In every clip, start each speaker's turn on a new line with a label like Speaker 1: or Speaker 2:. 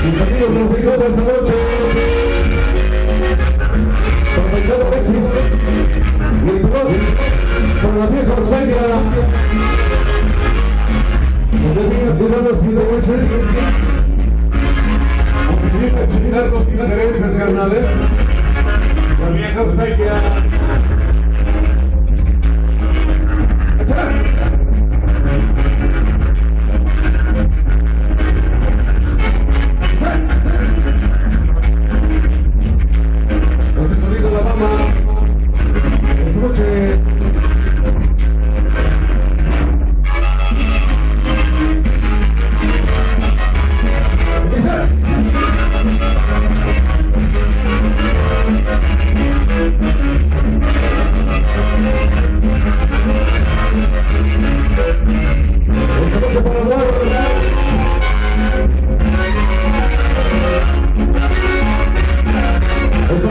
Speaker 1: Mis amigos los ricos de esta noche. Con Alexis. Y el pilot. Con la vieja Australia. Donde viene cuidando 5 veces. Aunque viene a chingar los intereses, carnal, la vieja Australia. Los sonidos de la fama. Esta noche.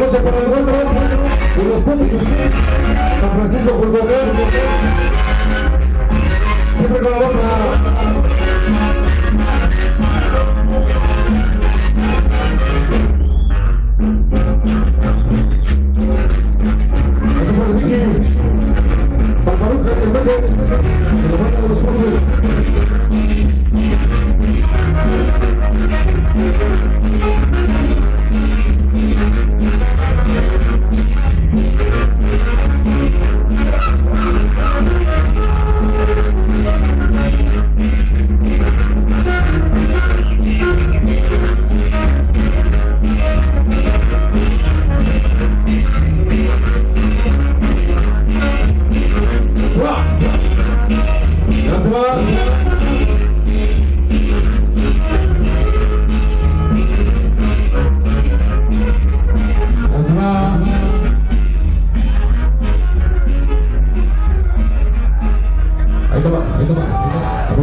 Speaker 1: Para el otro y los públicos San Francisco por San siempre con la boca. Eso por el Vicky Barbaruca que lo manda de los pases. Ahí nomás.